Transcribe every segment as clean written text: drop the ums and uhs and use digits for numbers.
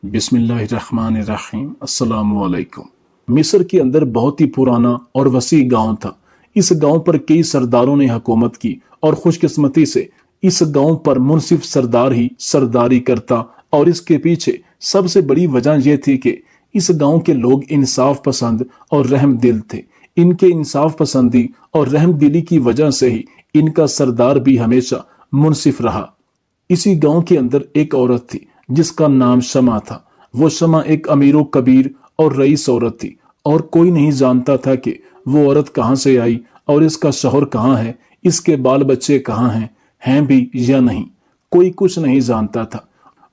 बिस्मिल्लाहिर्रहमानिर्रहीम। अस्सलामु अलैकुम। मिस्र के अंदर बहुत ही पुराना और वसी गांव था। इस गांव पर कई सरदारों ने हुकूमत की और खुशकिस्मती से इस गांव पर मुनसिफ सरदार ही सरदारी करता। और इसके पीछे सबसे बड़ी वजह यह थी कि इस गांव के लोग इंसाफ पसंद और रहम दिल थे। इनके इंसाफ पसंदी और रहम दिली की वजह से ही इनका सरदार भी हमेशा मुनसिफ रहा। इसी गांव के अंदर एक औरत थी जिसका नाम शमा था। वो शमा एक अमीरो कबीर और रईस औरत थी और कोई नहीं जानता था कि वो औरत कहाँ से आई और इसका शौहर कहाँ है, इसके बाल बच्चे कहाँ हैं भी या नहीं। कोई कुछ नहीं जानता था।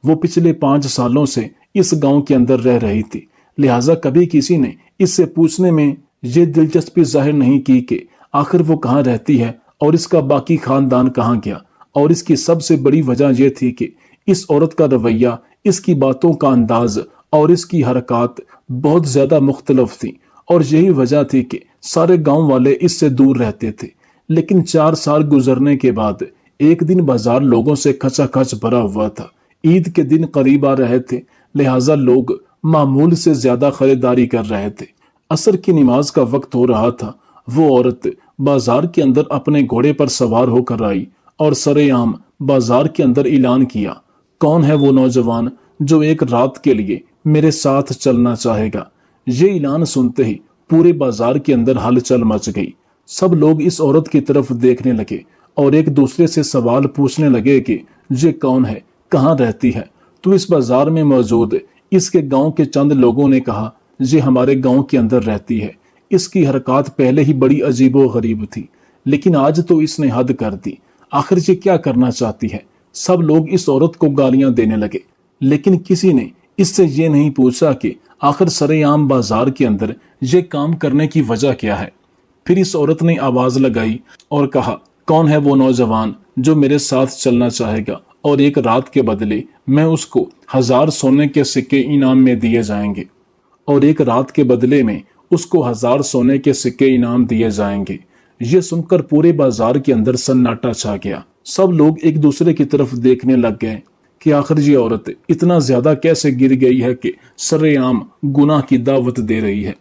वो पिछले 5 सालों से इस गांव के अंदर रह रही थी, लिहाजा कभी किसी ने इससे पूछने में ये दिलचस्पी जाहिर नहीं की कि आखिर वो कहाँ रहती है और इसका बाकी खानदान कहाँ गया। और इसकी सबसे बड़ी वजह यह थी कि इस औरत का रवैया, इसकी बातों का अंदाज और इसकी हरकत बहुत ज्यादा मुख्तलिफ थी। और यही वजह थी कि सारे गांव वाले इससे दूर रहते थे। लेकिन 4 साल गुजरने के बाद एक दिन बाजार लोगों से खचाखच भरा हुआ था। ईद के दिन करीब आ रहे थे, लिहाजा लोग मामूल से ज्यादा खरीदारी कर रहे थे। असर की नमाज का वक्त हो रहा था। वो औरत बाजार के अंदर अपने घोड़े पर सवार होकर आई और सरेआम बाजार के अंदर ऐलान किया, कौन है वो नौजवान जो एक रात के लिए मेरे साथ चलना चाहेगा। ये ऐलान सुनते ही पूरे बाजार के अंदर हलचल मच गई। सब लोग इस औरत की तरफ देखने लगे और एक दूसरे से सवाल पूछने लगे कि ये कौन है, कहाँ रहती है। तो इस बाजार में मौजूद इसके गांव के चंद लोगों ने कहा, ये हमारे गांव के अंदर रहती है। इसकी हरकत पहले ही बड़ी अजीबो गरीब थी, लेकिन आज तो इसने हद कर दी। आखिर ये क्या करना चाहती है। सब लोग इस औरत को गालियां देने लगे, लेकिन किसी ने इससे ये नहीं पूछा कि आखिर सरेआम बाजार के अंदर ये काम करने की वजह क्या है। फिर इस औरत ने आवाज लगाई और कहा, कौन है वो नौजवान जो मेरे साथ चलना चाहेगा और एक रात के बदले मैं उसको 1000 सोने के सिक्के इनाम में दिए जाएंगे। और एक रात के बदले में उसको 1000 सोने के सिक्के इनाम दिए जाएंगे। ये सुनकर पूरे बाजार के अंदर सन्नाटा छा गया। सब लोग एक दूसरे की तरफ देखने लग गए कि आखिर ये औरत इतना ज्यादा कैसे गिर गई है कि सरेआम गुनाह की दावत दे रही है।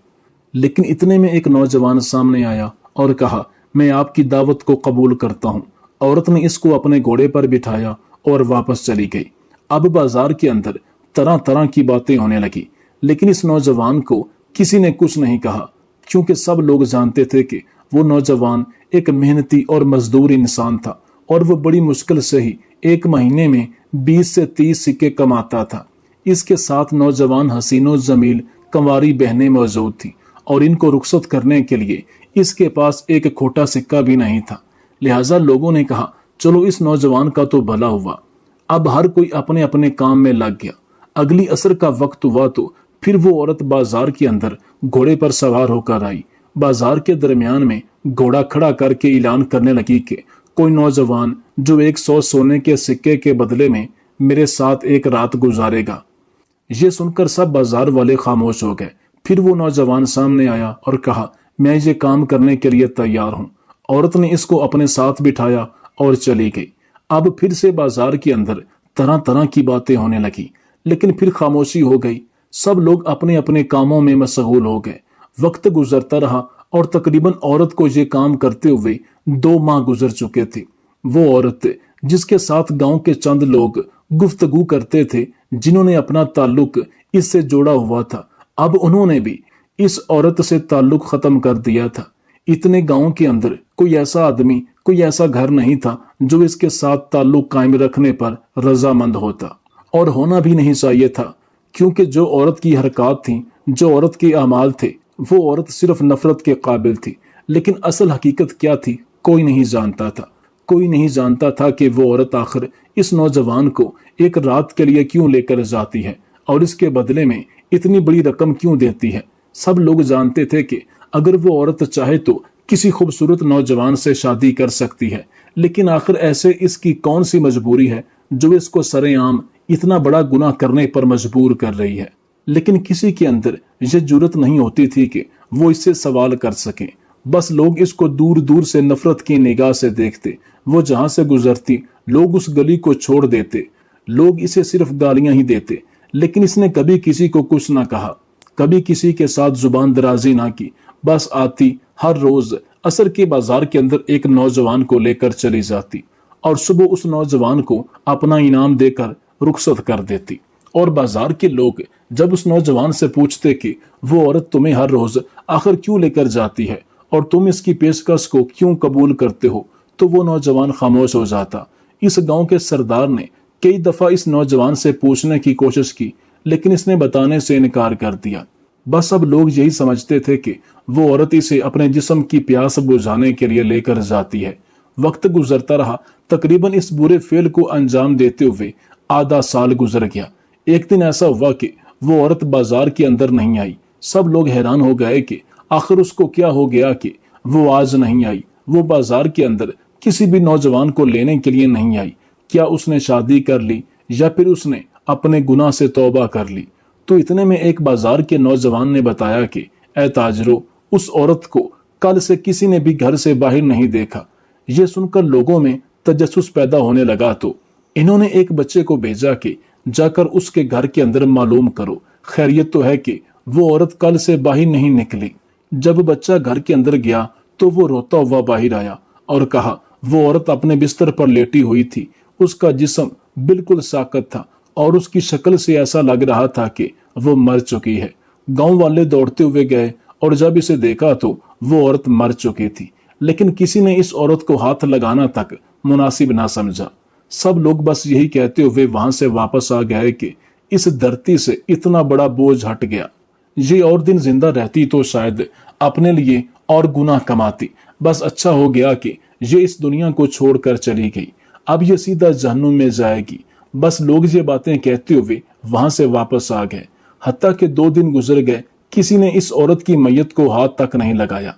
लेकिन इतने में एक नौजवान सामने आया और कहा, मैं आपकी दावत को कबूल करता हूँ। औरत ने इसको अपने घोड़े पर बिठाया और वापस चली गई। अब बाजार के अंदर तरह तरह की बातें होने लगी, लेकिन इस नौजवान को किसी ने कुछ नहीं कहा, क्योंकि सब लोग जानते थे कि वो नौजवान एक मेहनती और मजदूर इंसान था और वो बड़ी मुश्किल से ही एक महीने में 20 से 30 सिक्के कमाता था। इसके साथ नौजवान हसीनो जमील कंवारी बहनें मौजूद थी और इनको रुखसत करने के लिए इसके पास एक खोटा सिक्का भी नहीं था। लिहाजा लोगों ने कहा, चलो इस नौजवान का तो भला हुआ। अब हर कोई अपने अपने काम में लग गया। अगली असर का वक्त हुआ तो फिर वो औरत बाजार के अंदर घोड़े पर सवार होकर आई। बाजार के दरमियान में घोड़ा खड़ा करके ऐलान करने लगी कि कोई नौजवान जो 100 सोने के सिक्के के बदले में मेरे साथ एक रात गुजारेगा। ये सुनकर सब बाजार वाले खामोश हो गए। फिर वो नौजवान सामने आया और कहा, मैं ये काम करने के लिए तैयार हूँ। औरत ने इसको अपने साथ बिठाया और चली गई। अब फिर से बाजार के अंदर तरह तरह की बातें होने लगी, लेकिन फिर खामोशी हो गई। सब लोग अपने अपने कामों में मशगूल हो गए। वक्त गुजरता रहा और तकरीबन औरत को ये काम करते हुए 2 माह गुजर चुके थे। वो औरत जिसके साथ गांव के चंद लोग गुफ्तगू करते थे, जिन्होंने अपना ताल्लुक इससे जोड़ा हुआ था, अब उन्होंने भी इस औरत से ताल्लुक खत्म कर दिया था। इतने गांव के अंदर कोई ऐसा आदमी, कोई ऐसा घर नहीं था जो इसके साथ ताल्लुक कायम रखने पर रजामंद होता, और होना भी नहीं चाहिए था, क्योंकि जो औरत की हरकत थी, जो औरत के अमाल थे, वो औरत सिर्फ नफरत के काबिल थी। लेकिन असल हकीकत क्या थी, कोई नहीं जानता था। कोई नहीं जानता था कि वो औरत आखिर इस नौजवान को एक रात के लिए क्यों लेकर जाती है और इसके बदले में इतनी बड़ी रकम क्यों देती है। सब लोग जानते थे कि अगर वो औरत चाहे तो किसी खूबसूरत नौजवान से शादी कर सकती है, लेकिन आखिर ऐसे इसकी कौन सी मजबूरी है जो इसको सरेआम इतना बड़ा गुनाह करने पर मजबूर कर रही है। लेकिन किसी के अंदर यह जुर्रत नहीं होती थी कि वो इससे सवाल कर सके। बस लोग इसको दूर दूर से नफरत की निगाह से देखते। वो जहां से गुजरती लोग उस गली को छोड़ देते। लोग इसे सिर्फ गालियां ही देते, لیکن اس نے کبھی کسی کو کچھ نہ کہا، کبھی کسی کے ساتھ زبان درازی نہ کی، بس آتی، ہر روز عصر کے بازار کے اندر ایک نوجوان کو لے کر چلی جاتی اور صبح اس نوجوان کو اپنا انعام دے کر رخصت کر دیتی۔ اور بازار کے لوگ جب اس نوجوان سے پوچھتے کہ وہ عورت تمہیں ہر روز آخر کیوں لے کر جاتی ہے اور تم اس کی پیشکش کو کیوں قبول کرتے ہو، تو وہ نوجوان خاموش ہو جاتا۔ اس گاؤں کے سردار نے کئی دفعہ اس نوجوان سے پوچھنے کی کوشش کی، لیکن اس نے بتانے سے انکار کر دیا۔ بس اب لوگ یہی سمجھتے تھے کہ وہ عورت اسے اپنے جسم کی پیاس بجھانے کے لیے لے کر جاتی ہے۔ وقت گزرتا رہا، تقریباً اس برے فعل کو انجام دیتے ہوئے آدھا سال گزر گیا۔ ایک دن ایسا ہوا کہ وہ عورت بازار کے اندر نہیں آئی۔ سب لوگ حیران ہو گئے کہ آخر اس کو کیا ہو گیا کہ وہ آج نہیں آئی۔ وہ بازار کے اندر کسی بھی نوجوان کو لینے کے لیے نہیں آئی۔ کیا اس نے شادی کر لی یا پھر اس نے اپنے گناہ سے توبہ کر لی؟ تو اتنے میں ایک بازار کے نوجوان نے بتایا کہ اے تاجرو، اس عورت کو کل سے کسی نے بھی گھر سے باہر نہیں دیکھا۔ یہ سن کر لوگوں میں تجسس پیدا ہونے لگا تو انہوں نے ایک بچے کو بھیجا کہ جا کر اس کے گھر کے اندر معلوم کرو، خیریت تو ہے کہ وہ عورت کل سے باہر نہیں نکلی۔ جب بچہ گھر کے اندر گیا تو وہ روتا ہوا باہر آیا اور کہا وہ عورت اپنے بستر پر لیٹی ہوئی تھی، اس کا جسم بالکل ساکت تھا اور اس کی شکل سے ایسا لگ رہا تھا کہ وہ مر چکی ہے۔ گاؤں والے دوڑتے ہوئے گئے اور جب اسے دیکھا تو وہ عورت مر چکی تھی، لیکن کسی نے اس عورت کو ہاتھ لگانا تک مناسب نہ سمجھا۔ سب لوگ بس یہی کہتے ہوئے وہاں سے واپس آ گئے کہ اس دھرتی سے اتنا بڑا بوجھ ہٹ گیا۔ یہ اور دن زندہ رہتی تو شاید اپنے لیے اور گناہ کماتی۔ بس اچھا ہو گیا کہ یہ اس دنیا کو چھوڑ کر چلی گئی، اب یہ سیدھا جہنم میں جائے گی۔ بس لوگ یہ باتیں کہتے ہوئے وہاں سے واپس آ گئے۔ حتیٰ کہ 2 دن گزر گئے، کسی نے اس عورت کی میت کو ہاتھ تک نہیں لگایا،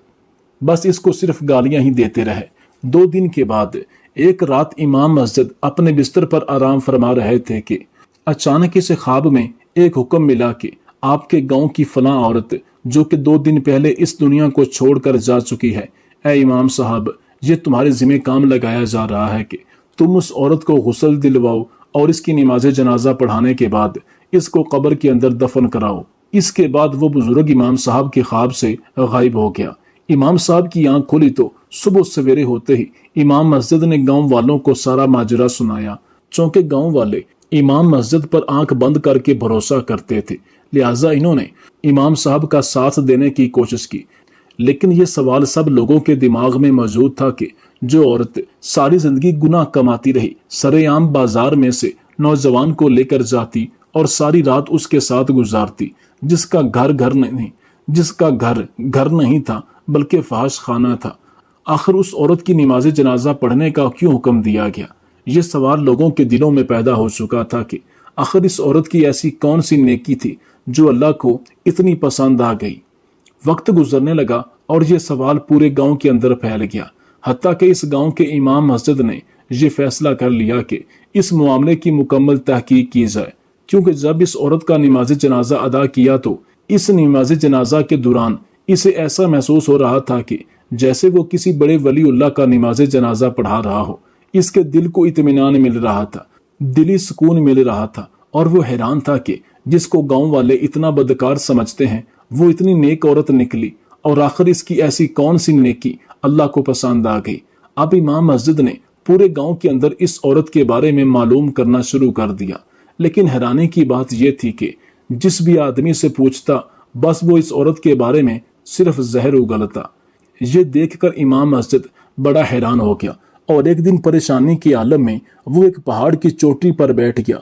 بس اس کو صرف گالیاں ہی دیتے رہے۔ 2 دن کے بعد ایک رات امام مسجد اپنے بستر پر آرام فرما رہے تھے کہ اچانک اسے خواب میں ایک حکم ملا کہ آپ کے گاؤں کی فلاں عورت جو کہ 2 دن پہلے اس دنیا کو چھوڑ کر جا چکی ہے، اے امام صاحب، یہ تمہارے ذمہ کام لگایا جا رہا ہے کہ تم اس عورت کو غسل دلواؤ اور اس کی نماز جنازہ پڑھانے کے بعد اس کو قبر کے اندر دفن کراؤ۔ اس کے بعد وہ بزرگ امام صاحب کے خواب سے غائب ہو گیا۔ امام صاحب کی آنکھ کھلی تو صبح سویرے ہوتے ہی امام مسجد نے گاؤں والوں کو سارا ماجرا سنایا۔ چونکہ گاؤں والے امام مسجد پر آنکھ بند کر کے بھروسہ کرتے تھے، لہٰذا انہوں نے امام صاحب کا ساتھ دینے کی کوشش کی۔ لیکن یہ سوال سب لوگوں کے دماغ میں موجود تھا کہ جو عورت ساری زندگی گناہ کماتی رہی، سرے عام بازار میں سے نوجوان کو لے کر جاتی اور ساری رات اس کے ساتھ گزارتی، جس کا گھر نہیں تھا بلکہ فحش خانہ تھا، آخر اس عورت کی نماز جنازہ پڑھنے کا کیوں حکم دیا گیا؟ یہ سوال لوگوں کے دلوں میں پیدا ہو چکا تھا کہ آخر اس عورت کی ایسی کون سی نیکی تھی جو اللہ کو اتنی پسند آ گئی۔ وقت گزرنے لگا اور یہ سوال پورے گاؤں کے اندر پھیل گیا، حتیٰ کہ اس گاؤں کے امام مسجد نے یہ فیصلہ کر لیا کہ اس معاملے کی مکمل تحقیق کی جائے، کیونکہ جب اس عورت کا نماز جنازہ ادا کیا تو اس نماز جنازہ کے دوران اسے ایسا محسوس ہو رہا تھا کہ جیسے وہ کسی بڑے ولی اللہ کا نماز جنازہ پڑھا رہا ہو۔ اس کے دل کو اطمینان مل رہا تھا، دلی سکون مل رہا تھا، اور وہ حیران تھا کہ جس کو گاؤں والے اتنا بدکار سمجھتے ہیں وہ اتنی نیک عورت نکلی، اور آخر اس کی ایسی کون سی نیکی اللہ کو پسند آ گئی۔ اب امام مسجد نے پورے گاؤں کے اندر اس عورت کے بارے میں معلوم کرنا شروع کر دیا، لیکن حیرانی کی بات یہ تھی کہ جس بھی آدمی سے پوچھتا بس وہ اس عورت کے بارے میں صرف زہر اگلتا۔ یہ دیکھ کر امام مسجد بڑا حیران ہو گیا، اور ایک دن پریشانی کے عالم میں وہ ایک پہاڑ کی چوٹی پر بیٹھ گیا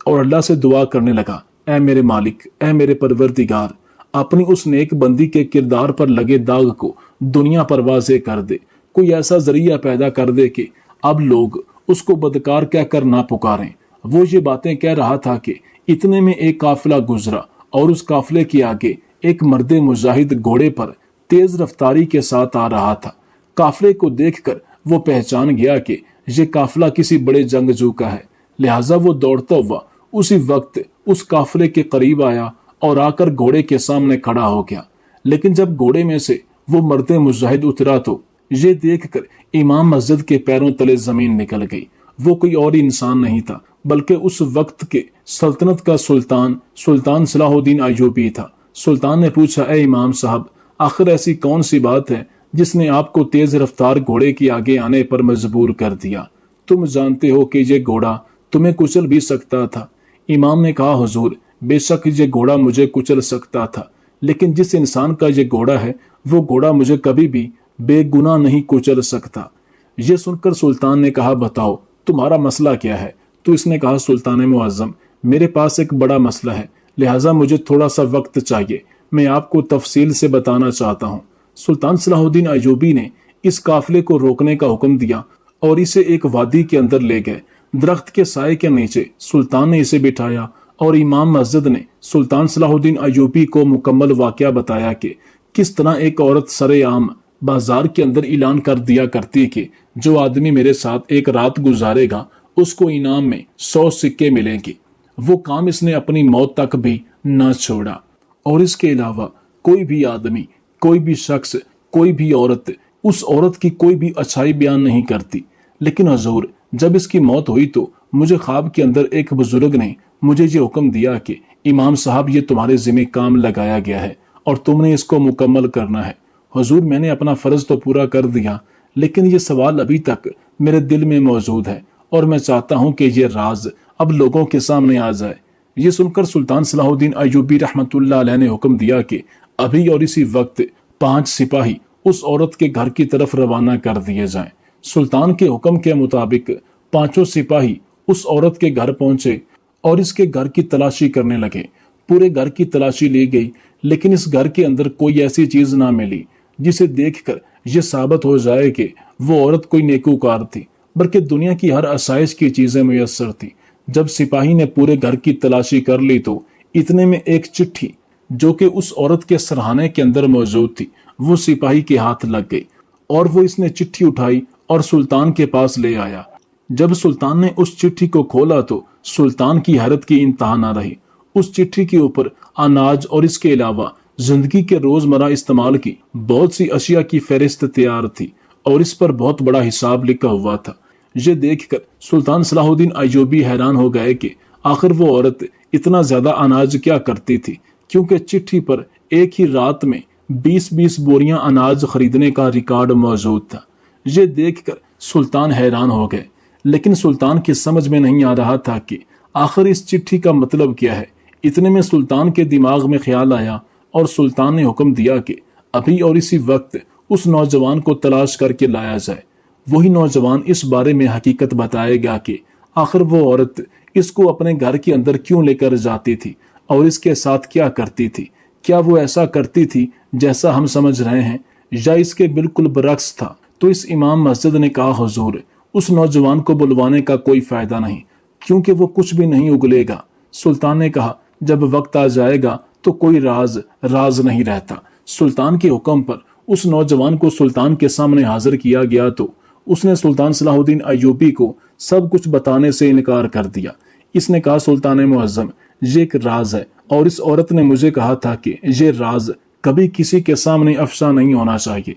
اور اللہ سے دعا کرنے لگا، اے میرے مالک، اے میرے پروردگار، اپنی اس نیک بندی کے کردار پر لگے داغ کو دنیا پر واضح کر دے، کوئی ایسا ذریعہ پیدا کر دے کہ اب لوگ اس کو بدکار کہہ کر نہ پکاریں۔ وہ یہ باتیں کہہ رہا تھا کہ اتنے میں ایک قافلہ گزرا، اور اس قافلے کے آگے ایک مرد مجاہد گھوڑے پر تیز رفتاری کے ساتھ آ رہا تھا۔ قافلے کو دیکھ کر وہ پہچان گیا کہ یہ قافلہ کسی بڑے جنگجو کا ہے، لہٰذا وہ دوڑتا ہوا اسی وقت اس قافلے کے قریب آیا اور آ کر گھوڑے کے سامنے کھڑا ہو گیا۔ لیکن جب گھوڑے میں سے وہ مرد مجاہد اترا تو یہ دیکھ کر امام مسجد کے پیروں تلے زمین نکل گئی۔ وہ کوئی اور انسان نہیں تھا बल्कि उस वक्त के सल्तनत का सुल्तान सलाहुद्दीन अय्यूबी था। सुल्तान ने पूछा, ए इमाम साहब, आखिर ऐसी कौन सी बात है जिसने आपको तेज रफ्तार घोड़े के आगे आने पर मजबूर कर दिया? तुम जानते हो कि ये घोड़ा तुम्हें कुचल भी सकता था। इमाम ने कहा, हुजूर, बेशक ये घोड़ा मुझे कुचल सकता था, लेकिन जिस इंसान का ये घोड़ा है वो घोड़ा मुझे कभी भी बेगुनाह नहीं कुचल सकता। ये सुनकर सुल्तान ने कहा, बताओ तुम्हारा मसला क्या है? तो इसने कहा, सुल्तान मुअज्जम, मेरे पास एक बड़ा मसला है, लिहाजा मुझे थोड़ा सा वक्त चाहिए, मैं आपको तफसील से बताना चाहता हूँ। सुल्तान सलाहुद्दीन अय्यूबी ने इस काफिले को रोकने का हुक्म दिया और इसे एक वादी के अंदर ले गए। दरख्त के साए के नीचे सुल्तान ने इसे बिठाया और इमाम मस्जिद ने सुल्तान सलाहुद्दीन अय्यूबी को मुकम्मल वाकया बताया कि किस तरह एक औरत सरेआम बाजार के अंदर ऐलान कर दिया करती कि जो आदमी मेरे साथ एक रात गुजारेगा उसको इनाम में 100 सिक्के मिलेंगे। वो काम इसने अपनी मौत तक भी न छोड़ा। और इसके अलावा कोई भी आदमी, कोई भी शख्स, कोई भी औरत उस औरत की कोई भी अच्छाई बयान नहीं करती। लेकिन हुजूर, जब इसकी मौत हुई तो मुझे ख्वाब के अंदर एक बुजुर्ग ने मुझे ये हुक्म दिया कि इमाम साहब, ये तुम्हारे जिम्मे काम लगाया गया है और तुमने इसको मुकम्मल करना है। हुजूर, मैंने अपना फर्ज तो पूरा कर दिया, लेकिन ये सवाल अभी तक मेरे दिल में मौजूद है और मैं चाहता हूं कि ये राज अब लोगों के सामने आ जाए। ये सुनकर सुल्तान सलाहुद्दीन अय्यूबी रहमतुल्लाह अलैह ने हुक्म दिया कि अभी और इसी वक्त 5 सिपाही उस औरत के घर की तरफ रवाना कर दिए जाएं। सुल्तान के हुक्म के मुताबिक 5 सिपाही उस औरत के घर पहुंचे और इसके घर की तलाशी करने लगे। पूरे घर की तलाशी ली गई, लेकिन इस घर के अंदर कोई ऐसी चीज ना मिली जिसे देखकर यह साबित हो जाए कि वो औरत कोई नेकूकार थी, बल्कि दुनिया की हर आसाइश की चीजें मुयस्सर थी। जब सिपाही ने पूरे घर की तलाशी कर ली तो इतने में एक चिट्ठी जो कि उस औरत के सरहाने के अंदर मौजूद थी वो सिपाही के हाथ लग गई और वो इसने चिट्ठी उठाई और सुल्तान के पास ले आया। जब सुल्तान ने उस चिट्ठी को खोला तो सुल्तान की हैरत की इंतहा न रही। उस चिट्ठी के ऊपर अनाज और इसके अलावा जिंदगी के रोजमर्रा इस्तेमाल की बहुत सी अशिया की फहरिस्त तैयार थी और इस पर बहुत बड़ा हिसाब लिखा हुआ था। ये देखकर सुल्तान सलाहुद्दीन अय्यूबी हैरान हो गए कि आखिर वो औरत इतना ज्यादा अनाज क्या करती थी, क्योंकि चिट्ठी पर एक ही रात में 20-20 बोरियां अनाज खरीदने का रिकॉर्ड मौजूद था। ये देखकर सुल्तान हैरान हो गए, लेकिन सुल्तान की समझ में नहीं आ रहा था कि आखिर इस चिट्ठी का मतलब क्या है। इतने में सुल्तान के दिमाग में ख्याल आया और सुल्तान ने हुक्म दिया कि अभी और इसी वक्त उस नौजवान को तलाश करके लाया जाए। वही नौजवान इस बारे में हकीकत बताएगा कि आखिर वो औरत इसको अपने घर के अंदर क्यों लेकर जाती थी और इसके साथ क्या करती थी। क्या वो ऐसा करती थी जैसा हम समझ रहे हैं या इसके बिल्कुल बरक्स था। तो इस इमाम मस्जिद ने कहा, हुजूर, उस नौजवान को बुलवाने का कोई फायदा नहीं, क्योंकि वो कुछ भी नहीं उगलेगा। सुल्तान ने कहा, जब वक्त आ जाएगा तो कोई राज नहीं रहता। सुल्तान के हुक्म पर उस नौजवान को सुल्तान के सामने हाजिर किया गया तो उसने सुल्तान सलाहुद्दीन अय्यूबी को सब कुछ बताने से इनकार कर दिया। इसने कहा, सुल्तान मुअज्जम, ये एक राज है और इस औरत ने मुझे कहा था कि ये राज कभी किसी के सामने अफशा नहीं होना चाहिए।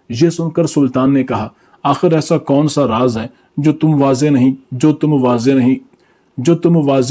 ये सुनकर सुल्तान ने कहा, आखिर ऐसा कौन सा राज है जो तुम वाजे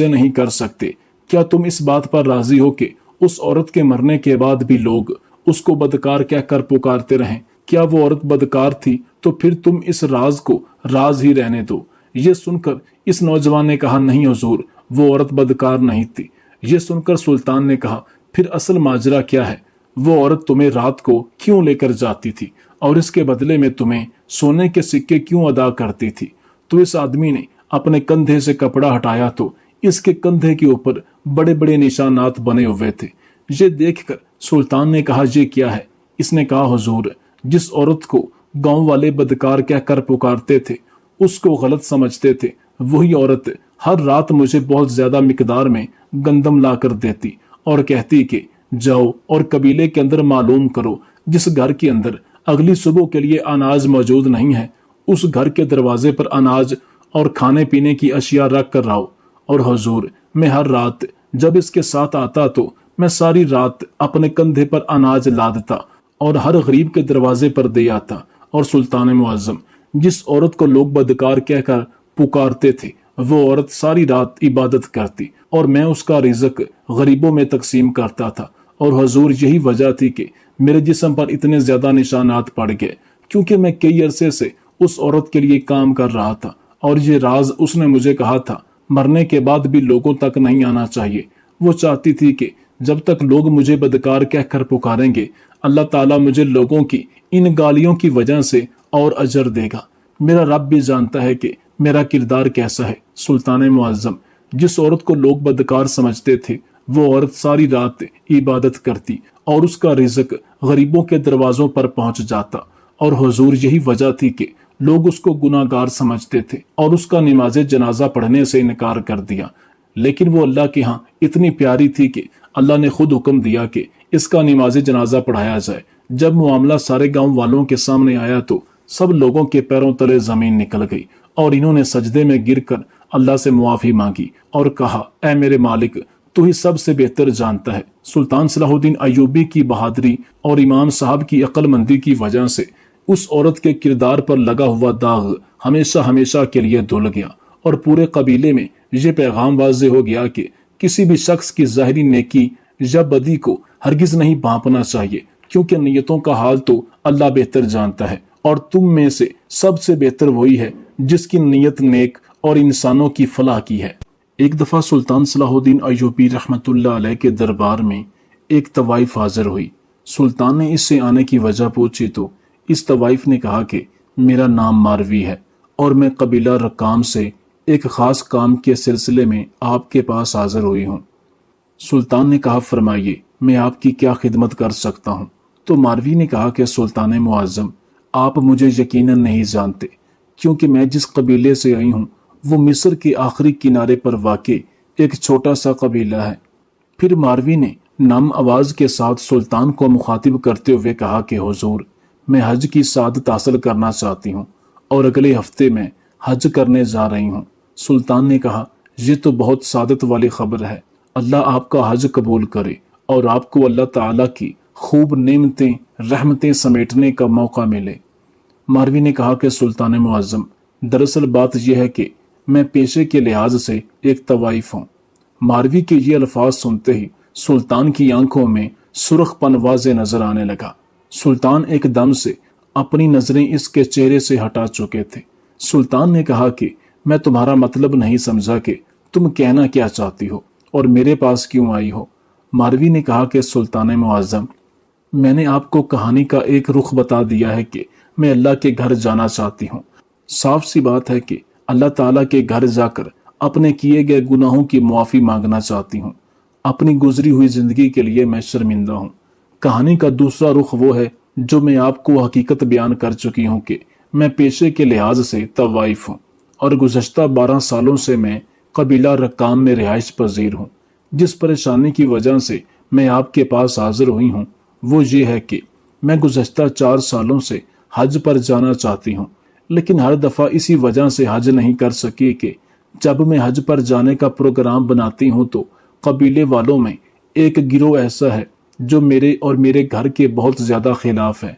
नहीं कर सकते? क्या तुम इस बात पर राजी हो कि उस औरत के मरने के बाद भी लोग उसको बदकार कहकर पुकारते रहें? क्या वो औरत बदकार थी तो फिर तुम इस राज को राज ही रहने दो। ये सुनकर इस नौजवान ने कहा, नहीं हुजूर, वो औरत बदकार नहीं थी। ये सुनकर सुल्तान ने कहा, फिर असल माजरा क्या है? वो औरत तुम्हें रात को क्यों लेकर जाती थी और इसके बदले में तुम्हें सोने के सिक्के क्यों अदा करती थी? तो इस आदमी ने अपने कंधे से कपड़ा हटाया तो इसके कंधे के ऊपर बड़े बड़े निशानात बने हुए थे। ये देखकर सुल्तान ने कहा, ये क्या है? इसने कहा, हुजूर, जिस औरत को गांव वाले बदकार कहकर पुकारते थे, उसको गलत समझते थे, वही औरत हर रात मुझे बहुत ज्यादा मिकदार में गंदम ला कर देती और कहती कि जाओ और कबीले के अंदर मालूम करो, जिस घर के अंदर अगली सुबह के लिए अनाज मौजूद नहीं है, उस घर के दरवाजे पर अनाज और खाने पीने की अशिया रख कर आओ। और हुजूर, मैं हर रात जब इसके साथ आता तो मैं सारी रात अपने कंधे पर अनाज लादता और हर गरीब के दरवाजे पर दे आता। और सुल्तान मुअज्जम, जिस औरत को लोग बदकार कहकर पुकारते थे وہ عورت ساری رات عبادت کرتی اور میں اس کا رزق غریبوں میں تقسیم کرتا تھا، اور حضور یہی وجہ تھی کہ میرے جسم پر اتنے زیادہ نشانات پڑ گئے، کیونکہ میں کئی عرصے سے اس عورت کے لیے کام کر رہا تھا، اور یہ راز اس نے مجھے کہا تھا مرنے کے بعد بھی لوگوں تک نہیں آنا چاہیے۔ وہ چاہتی تھی کہ جب تک لوگ مجھے بدکار کہہ کر پکاریں گے، اللہ تعالیٰ مجھے لوگوں کی ان گالیوں کی وجہ سے اور اجر دے گا۔ میرا رب بھی جانتا ہے کہ میرا کردار کیسا ہے۔ سلطان معظم، جس عورت کو لوگ بدکار سمجھتے تھے، وہ عورت ساری رات عبادت کرتی اور اس کا رزق غریبوں کے دروازوں پر پہنچ جاتا، اور حضور یہی وجہ تھی کہ لوگ اس کو گناہ گار سمجھتے تھے اور اس کا نماز جنازہ پڑھنے سے انکار کر دیا۔ لیکن وہ اللہ کے ہاں اتنی پیاری تھی کہ اللہ نے خود حکم دیا کہ اس کا نماز جنازہ پڑھایا جائے۔ جب معاملہ سارے گاؤں والوں کے سامنے آیا تو سب لوگوں کے پیروں تلے زمین نکل گئی، اور انہوں نے سجدے میں گر کر اللہ سے معافی مانگی اور کہا، اے میرے مالک، تو ہی سب سے بہتر جانتا ہے۔ سلطان صلاح الدین ایوبی کی بہادری اور امام صاحب کی عقل مندی کی وجہ سے اس عورت کے کردار پر لگا ہوا داغ ہمیشہ ہمیشہ کے لیے دھل گیا، اور پورے قبیلے میں یہ پیغام واضح ہو گیا کہ کسی بھی شخص کی ظاہری نیکی یا بدی کو ہرگز نہیں بھانپنا چاہیے، کیونکہ نیتوں کا حال تو اللہ بہتر جانتا ہے، اور تم میں سے سب سے بہتر وہی ہے جس کی نیت نیک اور انسانوں کی فلاح کی ہے۔ ایک دفعہ سلطان صلاح الدین ایوبی رحمت اللہ علیہ کے دربار میں ایک طوائف حاضر ہوئی۔ سلطان نے اس سے آنے کی وجہ پوچھی تو اس طوائف نے کہا کہ میرا نام ماروی ہے، اور میں قبیلہ رکام سے ایک خاص کام کے سلسلے میں آپ کے پاس حاضر ہوئی ہوں۔ سلطان نے کہا، فرمائیے، میں آپ کی کیا خدمت کر سکتا ہوں؟ تو ماروی نے کہا کہ سلطان معظم، آپ مجھے یقیناً نہیں جانتے، کیونکہ میں جس قبیلے سے آئی ہوں وہ مصر کے آخری کنارے پر واقع ایک چھوٹا سا قبیلہ ہے۔ پھر ماروی نے نم آواز کے ساتھ سلطان کو مخاطب کرتے ہوئے کہا کہ حضور، میں حج کی سعادت حاصل کرنا چاہتی ہوں، اور اگلے ہفتے میں حج کرنے جا رہی ہوں۔ سلطان نے کہا، یہ تو بہت سعادت والی خبر ہے، اللہ آپ کا حج قبول کرے اور آپ کو اللہ تعالیٰ کی خوب نعمتیں رحمتیں سمیٹنے کا موقع ملے۔ ماروی نے کہا کہ سلطان معظم، دراصل بات یہ ہے کہ میں پیشے کے لحاظ سے ایک طوائف ہوں۔ ماروی کے یہ الفاظ سنتے ہی سلطان کی آنکھوں میں سرخ پن واضح نظر آنے لگا۔ سلطان ایک دم سے اپنی نظریں اس کے چہرے سے ہٹا چکے تھے۔ سلطان نے کہا کہ میں تمہارا مطلب نہیں سمجھا کہ تم کہنا کیا چاہتی ہو اور میرے پاس کیوں آئی ہو۔ ماروی نے کہا کہ سلطان معظم، میں نے آپ کو کہانی کا ایک رخ بتا دیا ہے کہ میں اللہ کے گھر جانا چاہتی ہوں۔ صاف سی بات ہے کہ اللہ تعالیٰ کے گھر جا کر اپنے کیے گئے گناہوں کی معافی مانگنا چاہتی ہوں۔ اپنی گزری ہوئی زندگی کے لیے میں شرمندہ ہوں۔ کہانی کا دوسرا رخ وہ ہے جو میں آپ کو حقیقت بیان کر چکی ہوں کہ میں پیشے کے لحاظ سے طوائف ہوں، اور گزشتہ 12 سالوں سے میں قبیلہ رکام میں رہائش پذیر ہوں۔ جس پریشانی کی وجہ سے میں آپ کے پاس حاضر ہوئی ہوں وہ یہ ہے کہ میں گزشتہ 4 سالوں سے حج پر جانا چاہتی ہوں، لیکن ہر دفعہ اسی وجہ سے حج نہیں کر سکی کہ جب میں حج پر جانے کا پروگرام بناتی ہوں تو قبیلے والوں میں ایک گروہ ایسا ہے جو میرے اور میرے گھر کے بہت زیادہ خلاف ہے۔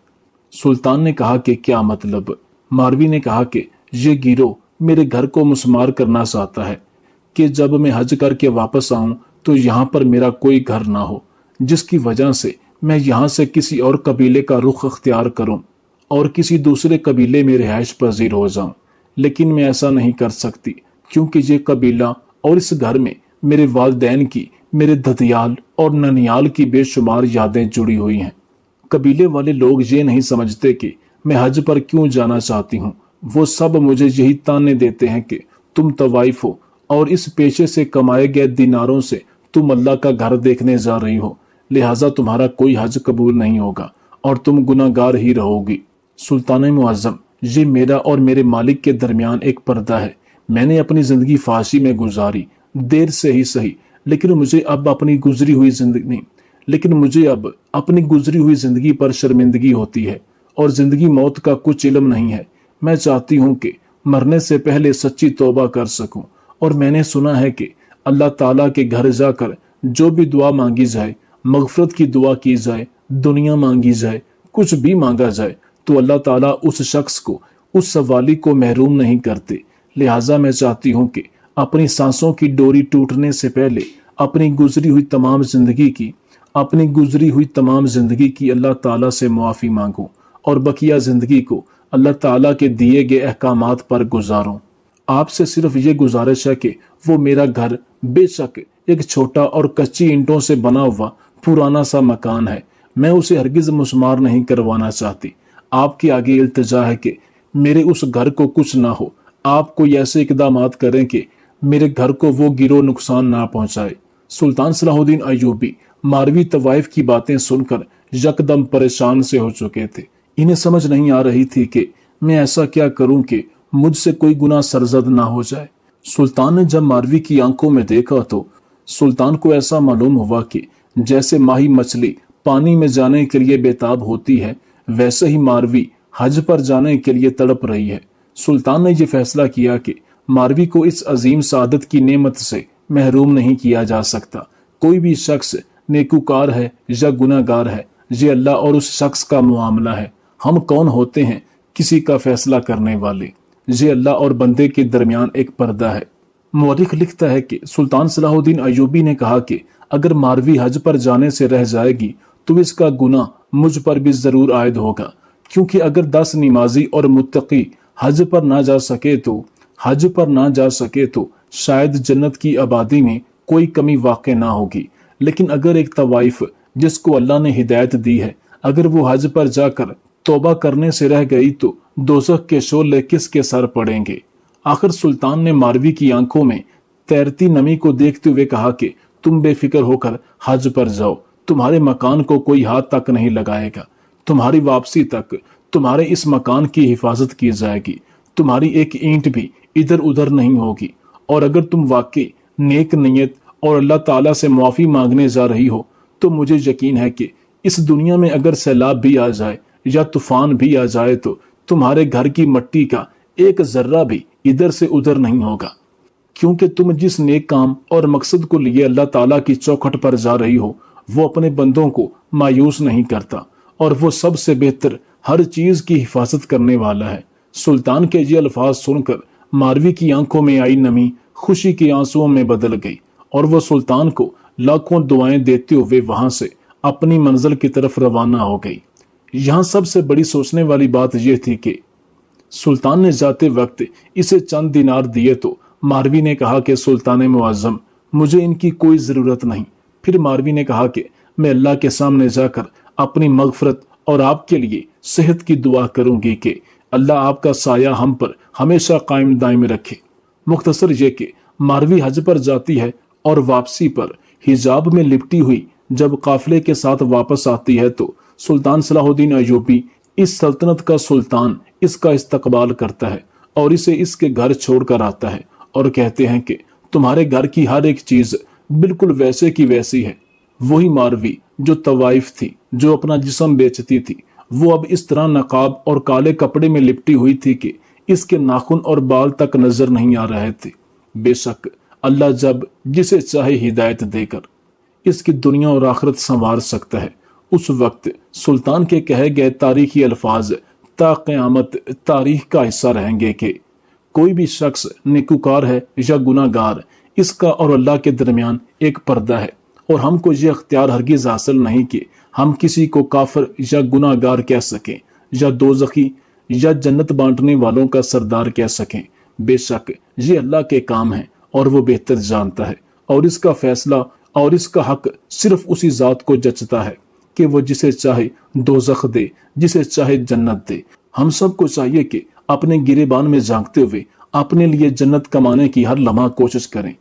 سلطان نے کہا کہ کیا مطلب؟ ماروی نے کہا کہ یہ گروہ میرے گھر کو مسمار کرنا چاہتا ہے کہ جب میں حج کر کے واپس آؤں تو یہاں پر میرا کوئی گھر نہ ہو، جس کی وجہ سے میں یہاں سے کسی اور قبیلے کا رخ اختیار کروں اور کسی دوسرے قبیلے میں رہائش پذیر ہو جاؤں۔ لیکن میں ایسا نہیں کر سکتی، کیونکہ یہ قبیلہ اور اس گھر میں میرے والدین کی، میرے ددیال اور ننیال کی بے شمار یادیں جڑی ہوئی ہیں۔ قبیلے والے لوگ یہ نہیں سمجھتے کہ میں حج پر کیوں جانا چاہتی ہوں۔ وہ سب مجھے یہی تانے دیتے ہیں کہ تم طوائف ہو اور اس پیشے سے کمائے گئے دیناروں سے تم اللہ کا گھر دیکھنے جا رہی ہو، لہٰذا تمہارا کوئی حج قبول نہیں ہوگا اور تم گناہ گار ہی رہو گی۔ سلطان معظم، یہ میرا اور میرے مالک کے درمیان ایک پردہ ہے۔ میں نے اپنی زندگی فحاشی میں گزاری، دیر سے ہی صحیح، لیکن مجھے اب اپنی گزری ہوئی زندگی پر شرمندگی ہوتی ہے، اور زندگی موت کا کچھ علم نہیں ہے۔ میں چاہتی ہوں کہ مرنے سے پہلے سچی توبہ کر سکوں، اور میں نے سنا ہے کہ اللہ تعالیٰ کے گھر جا کر جو بھی دعا مانگی جائے، مغفرت کی دعا کی جائے، دنیا مانگی جائے، کچھ بھی مانگا جائے، تو اللہ تعالیٰ اس شخص کو، اس سوالی کو محروم نہیں کرتے۔ لہٰذا میں چاہتی ہوں کہ अपनी सांसों की डोरी टूटने से पहले अपनी गुजरी हुई तमाम जिंदगी की अल्लाह ताला से मुआफी मांगो और बकिया जिंदगी को अल्लाह ताला के दिए गए अहकामात पर गुजारो। आपसे सिर्फ ये गुजारिश है कि वो मेरा घर बेशक एक छोटा और कच्ची ईंटों से बना हुआ पुराना सा मकान है, मैं उसे हरगिज मुस्मार नहीं करवाना चाहती। आपके आगे इल्तिजा है कि मेरे उस घर को कुछ ना हो। आप कोई ऐसे इकदामात करें कि मेरे घर को वो गिरो नुकसान ना पहुंचाए। सुल्तान सलाहुद्दीन अय्यूबी मारवी तवाइफ की बातें सुनकर यकदम परेशान से हो चुके थे। इन्हें समझ नहीं आ रही थी कि मैं ऐसा क्या करूं कि मुझसे कोई गुनाह सरजद ना हो जाए। सुल्तान ने जब मारवी की आंखों में देखा तो सुल्तान को ऐसा मालूम हुआ कि जैसे माही मछली पानी में जाने के लिए बेताब होती है, वैसे ही मारवी हज पर जाने के लिए तड़प रही है। सुल्तान ने यह फैसला किया कि मारवी को इस अजीम सादत की नेमत से महरूम नहीं किया जा सकता। कोई भी शख्स नेकूकार है या गुनाहगार है, ये अल्लाह और उस शख्स का मामला है। हम कौन होते हैं किसी का फैसला करने वाले? ये अल्लाह और बंदे के दरमियान एक पर्दा है। मौलिक लिखता है कि सुल्तान सलाहुद्दीन अय्यूबी ने कहा कि अगर मारवी हज पर जाने से रह जाएगी तो इसका गुनाह मुझ पर भी जरूर आयद होगा, क्योंकि अगर 10 नमाजी और मुत्तकी हज पर ना जा सके तो शायद जन्नत की आबादी में कोई कमी वाक़ ना होगी। लेकिन अगर एक तवाइफ जिसको अल्लाह ने हिदायत दी है, अगर वो हज पर जाकर तौबा करने से रह गई तो दोज़ख के शोले किसके सर पड़ेंगे। आखिर सुल्तान ने मारवी की आंखों में तैरती नमी को देखते हुए कहा कि तुम बेफिक्र होकर हज पर जाओ, तुम्हारे मकान को कोई हाथ तक नहीं लगाएगा। तुम्हारी वापसी तक तुम्हारे इस मकान की हिफाजत की जाएगी, तुम्हारी एक ईंट भी इधर उधर नहीं होगी। और अगर तुम वाकई नेक नियत और अल्लाह ताला से माफी मांगने जा रही हो तो मुझे यकीन है कि इस दुनिया में अगर सैलाब भी आ जाए या तूफान भी आ जाए तो तुम्हारे घर की मट्टी का एक जर्रा भी इधर से उधर नहीं होगा, क्योंकि तुम जिस नेक काम और मकसद को लिए अल्लाह ताला की चौखट पर जा रही हो वो अपने बंदों को मायूस नहीं करता और वो सबसे बेहतर हर चीज की हिफाजत करने वाला है। सुल्तान के ये अल्फाज सुनकर मारवी की आंखों में आई नमी खुशी के आंसुओं में बदल गई और वो सुल्तान को लाखों दुआएं देते हुए वहां से अपनी मंजिल की तरफ रवाना हो गई। यहाँ सबसे बड़ी सोचने वाली बात यह थी कि सुल्तान ने जाते वक्त इसे चंद दिनार दिए तो मारवी ने कहा कि सुल्तान मुअज्जम, मुझे इनकी कोई जरूरत नहीं। फिर मारवी ने कहा कि मैं अल्लाह के सामने जाकर अपनी मगफरत और आपके लिए सेहत की दुआ करूंगी कि अल्लाह आपका साया हम पर हमेशा कायम दायम रखे। मुख्तसर ये कि मारवी हज पर जाती है और वापसी पर हिजाब में लिपटी हुई जब काफिले के साथ वापस आती है तो सुल्तान सलाहुद्दीन अय्यूबी इस सल्तनत का सुल्तान इसका इस्तकबाल करता है और इसे इसके घर छोड़कर आता है और कहते हैं कि तुम्हारे घर की हर एक चीज बिल्कुल वैसे की वैसी है। वही मारवी जो तवाइफ थी, जो अपना जिस्म बेचती थी, वो अब इस तरह नकाब और काले कपड़े में लिपटी हुई थी कि इसके नाखून और बाल तक नजर नहीं आ रहे थे। बेशक अल्लाह जब जिसे चाहे हिदायत देकर इसकी दुनिया और आखिरत संवार सकता है। उस वक्त सुल्तान के कहे गए तारीखी अल्फाज ता क़यामत तारीख का हिस्सा रहेंगे कि कोई भी शख्स नेकूकार है या गुनाहगार, इसका और अल्लाह के दरमियान एक पर्दा है और हमको ये अख्तियार हरगिज हासिल नहीं कि हम किसी को काफिर या गुनाहगार कह सकें या दोज़खी या जन्नत बांटने वालों का सरदार कह सकें। बेशक ये अल्लाह के काम है और वो बेहतर जानता है और इसका फैसला और इसका हक सिर्फ उसी जात को जचता है कि वो जिसे चाहे दोज़ख दे, जिसे चाहे जन्नत दे। हम सबको चाहिए कि अपने गिरेबान में झांकते हुए अपने लिए जन्नत कमाने की हर लम्हा कोशिश करें।